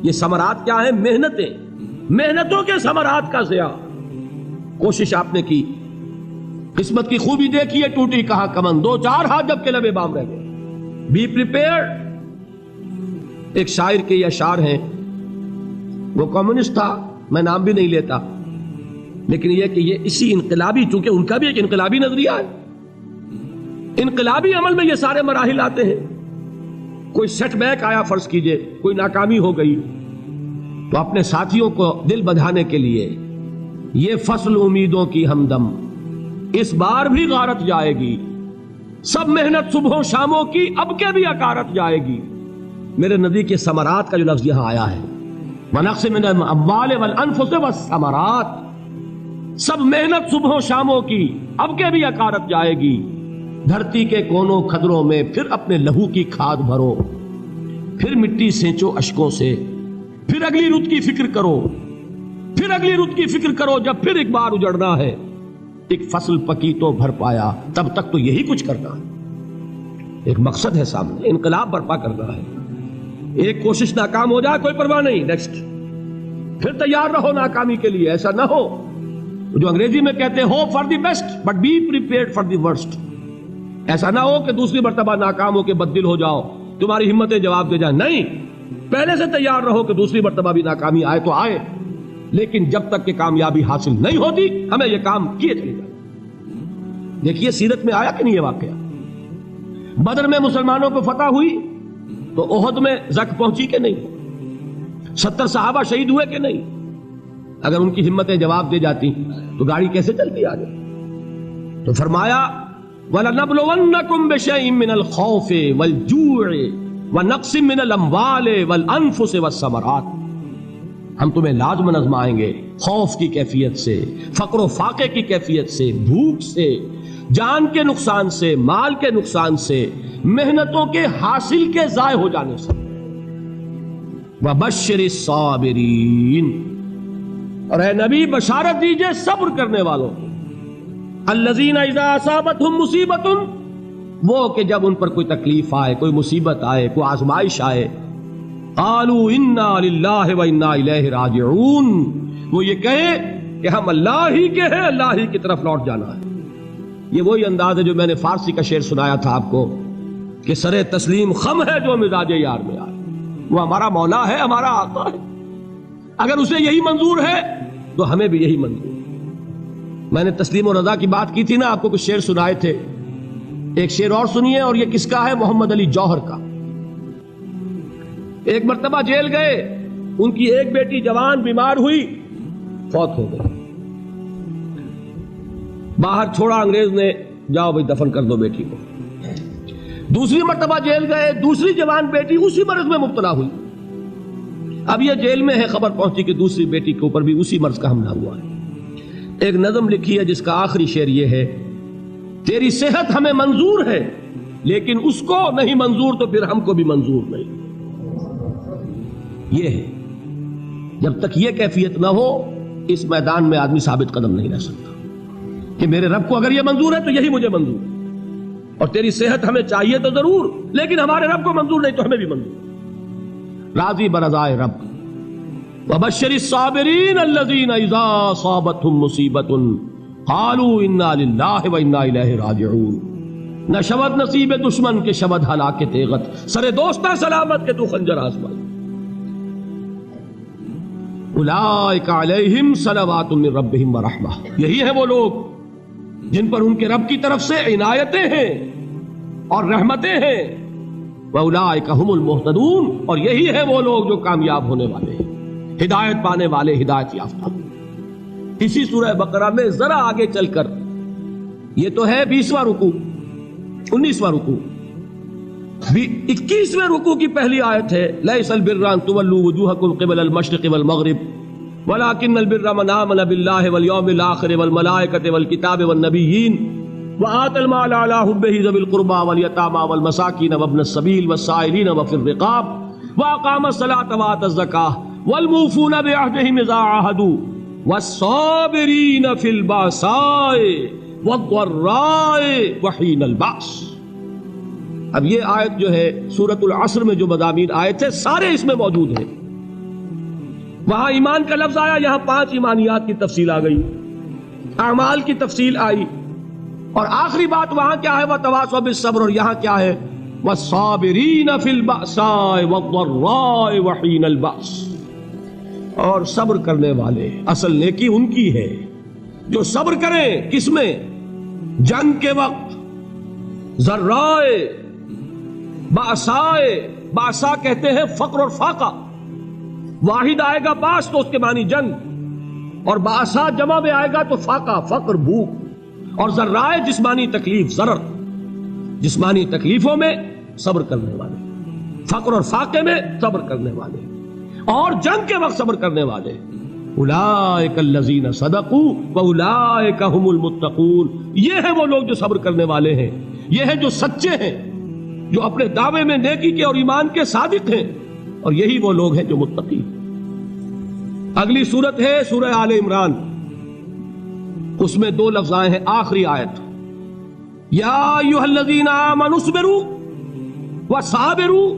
یہ ثمرات کیا ہیں؟ محنتیں، محنتوں کے ثمرات کا ضیاع۔ کوشش آپ نے کی، قسمت کی خوبی دیکھی ہے، ٹوٹی کہاں کمن، دو چار ہاتھ جب کے لبے بام رہ گئے۔ Be prepared. ایک شاعر کے یہ اشعار ہیں، وہ کمیونسٹ تھا، میں نام بھی نہیں لیتا، لیکن یہ کہ یہ اسی انقلابی، چونکہ ان کا بھی ایک انقلابی نظریہ ہے، انقلابی عمل میں یہ سارے مراحل آتے ہیں۔ کوئی سیٹ بیک آیا، فرض کیجئے کوئی ناکامی ہو گئی، تو اپنے ساتھیوں کو دل بندھانے کے لیے یہ فصل امیدوں کی ہمدم اس بار بھی غارت جائے گی، سب محنت صبحوں شاموں کی اب کے بھی اکارت جائے گی۔ میرے نبی کے ثمرات کا جو لفظ یہاں آیا ہے، وَنَقْصٍ مِّنَ الْأَمْوَالِ وَالْأَنفُسِ وَالثَّمَرَاتِ، سب محنت صبحوں شاموں کی اب کے بھی اکارت جائے گی۔ دھرتی کے کونوں کھدروں میں پھر اپنے لہو کی کھاد بھرو، پھر مٹی سینچو اشکوں سے، پھر اگلی رت کی فکر کرو، پھر اگلی رت کی فکر کرو، جب پھر ایک بار اجڑنا ہے۔ ایک فصل پکی تو بھر پایا، تب تک تو یہی کچھ کرنا ہے۔ ایک مقصد ہے سامنے، انقلاب برپا کرنا ہے۔ ایک کوشش ناکام ہو جائے کوئی پرواہ نہیں، نیکسٹ، پھر تیار رہو ناکامی کے لیے۔ ایسا نہ ہو جو انگریزی میں کہتے ہیں hope for the best but be prepared for the worst. ایسا نہ ہو کہ دوسری مرتبہ ناکام ہو کے بددل ہو جاؤ، تمہاری ہمتیں جواب دے جائیں۔ نہیں، پہلے سے تیار رہو کہ دوسری مرتبہ بھی ناکامی آئے تو آئے، لیکن جب تک کہ کامیابی حاصل نہیں ہوتی ہمیں یہ کام کیے چلے جائیں۔ دیکھیے سیرت میں آیا کہ نہیں یہ واقعہ؟ بدر میں مسلمانوں کو فتح ہوئی تو احد میں زک پہنچی کہ نہیں؟ 70 صحابہ شہید ہوئے کہ نہیں؟ اگر ان کی ہمتیں جواب دے جاتی تو گاڑی کیسے چلتی آگے؟ تو فرمایا وَلَنَبْلُوَنَّكُمْ بِشَيْءٍ مِّنَ الْخَوْفِ وَالْجُوعِ وَنَقْصٍ مِّنَ الْأَمْوَالِ وَالْأَنفُسِ وَالثَّمَرَاتِ، ہم تمہیں لازماً آزمائیں گے، خوف کی کیفیت سے، فقر و فاقے کی کیفیت سے، بھوک سے، جان کے نقصان سے، مال کے نقصان سے، محنتوں کے حاصل کے ضائع ہو جانے سے۔ وَبَشِّرِ الصَّابِرِينَ، اور اے نبی بشارت دیجئے صبر کرنے والوں کو۔ الذین اذا اصابتہم مصیبت، وہ کہ جب ان پر کوئی تکلیف آئے، کوئی مصیبت آئے، کوئی آزمائش آئے، قالوا انا للہ و انا الیہ راجعون، وہ یہ کہیں کہ ہم اللہ ہی کے ہیں، اللہ ہی کی طرف لوٹ جانا ہے۔ یہ وہی انداز ہے جو میں نے فارسی کا شعر سنایا تھا آپ کو کہ سر تسلیم خم ہے جو مزاج یار میں آئے۔ وہ ہمارا مولا ہے، ہمارا آقا ہے، اگر اسے یہی منظور ہے تو ہمیں بھی یہی منظور ہے۔ میں نے تسلیم و رضا کی بات کی تھی نا، آپ کو کچھ شعر سنائے تھے، ایک شعر اور سنیے، اور یہ کس کا ہے؟ محمد علی جوہر کا۔ ایک مرتبہ جیل گئے، ان کی ایک بیٹی جوان بیمار ہوئی، فوت ہو گئی، باہر چھوڑا انگریز نے، جاؤ بھائی دفن کر دو بیٹی کو۔ دوسری مرتبہ جیل گئے، دوسری جوان بیٹی اسی مرض میں مبتلا ہوئی۔ اب یہ جیل میں ہے، خبر پہنچی کہ دوسری بیٹی کے اوپر بھی اسی مرض کا حملہ ہوا ہے۔ ایک نظم لکھی ہے جس کا آخری شعر یہ ہے، تیری صحت ہمیں منظور ہے لیکن اس کو نہیں منظور تو پھر ہم کو بھی منظور نہیں۔ یہ ہے، جب تک یہ کیفیت نہ ہو اس میدان میں آدمی ثابت قدم نہیں رہ سکتا کہ میرے رب کو اگر یہ منظور ہے تو یہی مجھے منظور ہے، اور تیری صحت ہمیں چاہیے تو ضرور، لیکن ہمارے رب کو منظور نہیں تو ہمیں بھی منظور۔ راضی برضائے رب۔ وَبَشِّرِ الصَّابِرِينَ الَّذِينَ إِذَا أَصَابَتْهُم مُّصِيبَةٌ قَالُوا إِنَّا لِلَّهِ وَإِنَّا إِلَيْهِ رَاجِعُونَ۔ نہ شود نصیب دشمن کے شود ہلاک تیغت، سر دوستہ سلامت کے تو خنجر آزمائے۔ اولئک علیہم صلوات من ربہم ورحمہ، یہی ہے وہ لوگ جن پر ان کے رب کی طرف سے عنایتیں ہیں اور رحمتیں ہیں۔ وَأُولَئِكَ هُمُ الْمُهْتَدُونَ، اور یہی ہے وہ لوگ جو کامیاب ہونے والے ہیں، ہدایت پانے والے، ہدایت یافتہ۔ اسی سورہ بقرہ میں ذرا آگے چل کر، یہ تو ہے 20واں رکوع، 19واں رکوع، 21ویں رکوع کی پہلی آیت ہے، لَيْسَ الْبِرَّ أَن تُوَلُّوا وُجُوهَكُمْ قِبَلَ الْمَشْرِقِ وَالْمَغْرِبِ وَلَكِنَّ الْبِرَّ مَنْ آمَنَ بِاللَّهِ وَالْيَوْمِ الْآخِرِ وَالْمَلَائِكَةِ وَالْكِتَابِ وَالنَّبِيِّينَ وَآتَى الْمَالَ عَلَى حُبِّهِ ذَوِي الْقُرْبَى وَالْيَتَامَى وَالْمَسَاكِينَ وَابْنَ السَّبِيلِ وَالسَّائِلِينَ وَفِي الرِّقَابِ وَأَقَامَ الصَّلَاةَ وَآتَى الزَّكَاةَ وَالْمُوفُونَ بِعَهْدِهِمْ إِذَا عَاهَدُوا وَالصَّابِرِينَ فِي الْبَأْسَاءِ وَالضَّرَّاءِ وَحِينَ الْبَأْسِ۔ اب یہ آیت جو ہے سورۃ العصر میں جو مضامین آئے تھے سارے اس میں موجود ہیں۔ وہاں ایمان کا لفظ آیا، یہاں 5 ایمانیات کی تفصیل آ گئی، اعمال کی تفصیل آئی، اور آخری بات وہاں کیا ہے؟ وَتَوَاصَوْا بِالصَّبْرِ، اور یہاں کیا ہے؟ وَالصَّابِرِينَ فِي الْبَأْسَاءِ وَالضَّرَّاءِ وَحِينَ الْبَأْسِ، اور صبر کرنے والے، اصل نیکی ان کی ہے جو صبر کریں، کس میں؟ جنگ کے وقت، ذرائے، بأسائے، بأسا کہتے ہیں فقر اور فاقہ، واحد آئے گا باس تو اس کے معنی جنگ، اور بأسا جمع میں آئے گا تو فاقہ، فقر، بھوک، اور ذرائے جسمانی تکلیف، ضرر، جسمانی تکلیفوں میں صبر کرنے والے، فقر اور فاقے میں صبر کرنے والے، اور جنگ کے وقت صبر کرنے والے، اولئک الذین صدقوا واولئک هم المتقون، یہ ہیں وہ لوگ جو صبر کرنے والے ہیں، یہ ہیں جو سچے ہیں، جو اپنے دعوے میں نیکی کے اور ایمان کے صادق ہیں، اور یہی وہ لوگ ہیں جو متقی ہیں۔ اگلی سورت ہے سورہ آل عمران، اس میں 2 لفظ آئے ہیں، آخری آیت، یا ایھا الذین آمنوا اصبروا وصابروا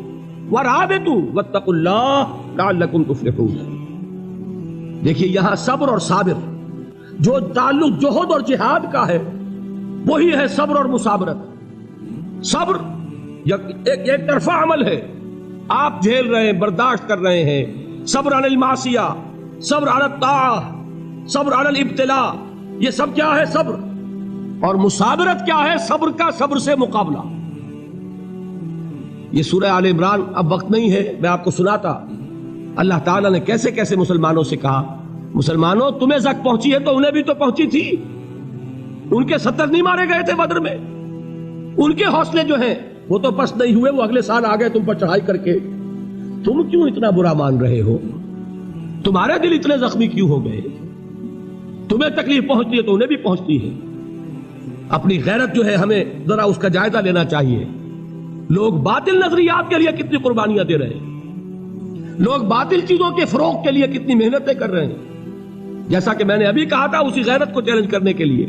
ورابطوا واتقوا اللہ لعلکم تفلحون۔ دیکھیے یہاں صبر اور صابر، جو تعلق جہد اور جہاد کا ہے وہی ہے صبر اور مصابرت۔ صبر ایک طرفہ عمل ہے، آپ جھیل رہے ہیں، برداشت کر رہے ہیں، صبر علی المعصیہ، صبر علی الطاعہ، صبر علی الابتلاء، یہ سب کیا ہے؟ صبر۔ اور مصابرت کیا ہے؟ صبر کا صبر سے مقابلہ۔ یہ سورہ آل عمران، اب وقت نہیں ہے، میں آپ کو سناتا اللہ تعالیٰ نے کیسے کیسے مسلمانوں سے کہا، مسلمانوں تمہیں زک پہنچی ہے تو انہیں بھی تو پہنچی تھی، ان کے 70 نہیں مارے گئے تھے بدر میں، ان کے حوصلے جو ہیں وہ تو پست نہیں ہوئے، وہ اگلے سال آ گئے تم پر چڑھائی کر کے، تم کیوں اتنا برا مان رہے ہو؟ تمہارے دل اتنے زخمی کیوں ہو گئے؟ تمہیں تکلیف پہنچتی ہے تو انہیں بھی پہنچتی ہے۔ اپنی غیرت جو ہے ہمیں ذرا اس کا جائزہ لینا چاہیے۔ لوگ باطل نظریات کے لیے کتنی قربانیاں دے رہے ہیں، لوگ باطل چیزوں کے فروغ کے لیے کتنی محنتیں کر رہے ہیں۔ جیسا کہ میں نے ابھی کہا تھا، اسی غیرت کو چیلنج کرنے کے لیے،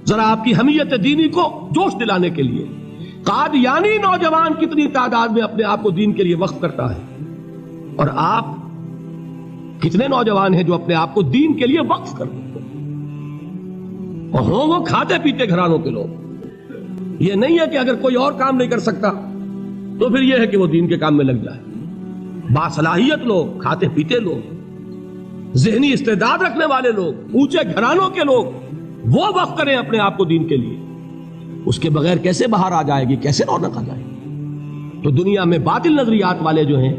ذرا آپ کی حمیت دینی کو جوش دلانے کے لیے، قادیانی نوجوان کتنی تعداد میں اپنے آپ کو دین کے لیے وقف کرتا ہے، اور آپ کتنے نوجوان ہیں جو اپنے آپ کو دین کے لیے وقف کر دیتے ہیں، اور ہوں وہ کھاتے پیتے گھرانوں کے لوگ۔ یہ نہیں ہے کہ اگر کوئی اور کام نہیں کر سکتا تو پھر یہ ہے کہ وہ دین کے کام میں لگ جائے۔ باصلاحیت لوگ، کھاتے پیتے لوگ، ذہنی استعداد رکھنے والے لوگ، اونچے گھرانوں کے لوگ، وہ وقف کریں اپنے آپ کو دین کے لیے۔ اس کے بغیر کیسے باہر آ جائے گی، کیسے رونق آ جائے گی؟ تو دنیا میں باطل نظریات والے جو ہیں،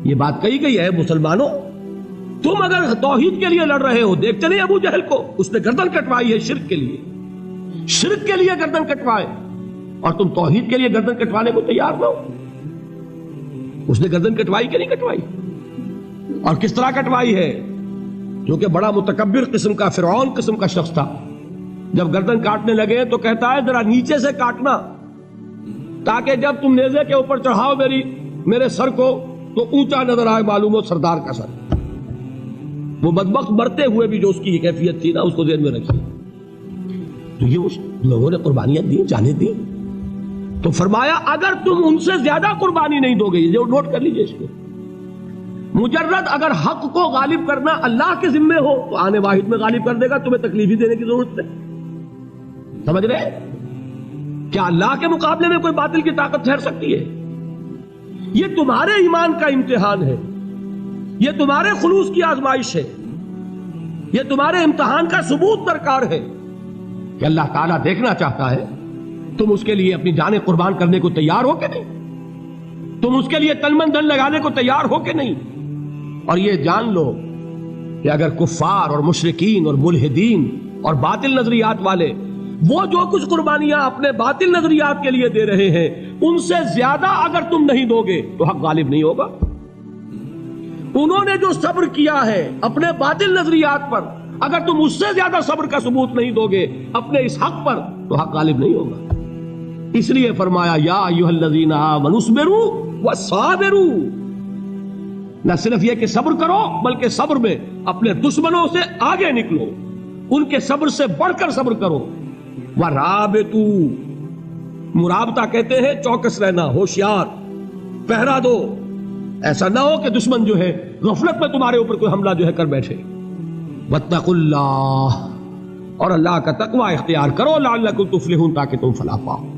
یہ بات کہی گئی ہے، مسلمانوں تم اگر توحید کے لیے لڑ رہے ہو، دیکھتے نہیں ابو جہل کو، اس نے گردن کٹوائی ہے شرک کے لیے، شرک کے لیے گردن کٹوائے، اور تم توحید کے لیے گردن کٹوانے کو تیار نہ ہو۔ اس نے گردن کٹوائی کہ نہیں کٹوائی؟ اور کس طرح کٹوائی ہے؟ کیونکہ بڑا متکبر قسم کا، فرعون قسم کا شخص تھا، جب گردن کاٹنے لگے تو کہتا ہے ذرا نیچے سے کاٹنا، تاکہ جب تم نیزے کے اوپر چڑھاؤ میرے سر کو تو اونچا نظر آئے، معلوم ہو سردار کا سر۔ وہ بدبخت مرتے ہوئے بھی جو اس کی کیفیت تھی نا، اس کو ذہن میں رکھیے۔ تو یہ اس لوگوں نے قربانیاں دی، جانیں دی، تو فرمایا اگر تم ان سے زیادہ قربانی نہیں دو گے، یہ نوٹ کر لیجئے اس کو، مجرد اگر حق کو غالب کرنا اللہ کے ذمے ہو تو آنے واحد میں غالب کر دے گا، تمہیں تکلیف ہی دینے کی ضرورت ہے۔ سمجھ رہے؟ کیا اللہ کے مقابلے میں کوئی باطل کی طاقت ٹھہر سکتی ہے؟ یہ تمہارے ایمان کا امتحان ہے، یہ تمہارے خلوص کی آزمائش ہے، یہ تمہارے امتحان کا ثبوت درکار ہے کہ اللہ تعالیٰ دیکھنا چاہتا ہے تم اس کے لیے اپنی جانیں قربان کرنے کو تیار ہو کہ نہیں، تم اس کے لیے تن من دھن لگانے کو تیار ہو کہ نہیں۔ اور یہ جان لو کہ اگر کفار اور مشرکین اور ملحدین اور باطل نظریات والے وہ جو کچھ قربانیاں اپنے باطل نظریات کے لیے دے رہے ہیں، ان سے زیادہ اگر تم نہیں دو گے تو حق غالب نہیں ہوگا۔ انہوں نے جو صبر کیا ہے اپنے باطل نظریات پر، اگر تم اس سے زیادہ صبر کا ثبوت نہیں دو گے اپنے اس حق پر تو حق غالب نہیں ہوگا۔ اس لیے فرمایا یا ایھا الذین آمنوا اصبروا وصابروا، نہ صرف یہ کہ صبر کرو بلکہ صبر میں اپنے دشمنوں سے آگے نکلو، ان کے صبر سے بڑھ کر صبر کرو۔ ورابطوا، مرابطہ کہتے ہیں چوکس رہنا، ہوشیار، پہرا دو، ایسا نہ ہو کہ دشمن جو ہے غفلت میں تمہارے اوپر کوئی حملہ جو ہے کر بیٹھے. واتقوا اللہ، اور اللہ کا تقوی اختیار کرو، لعلکم تفلحون، تاکہ تم فلاح پاؤ.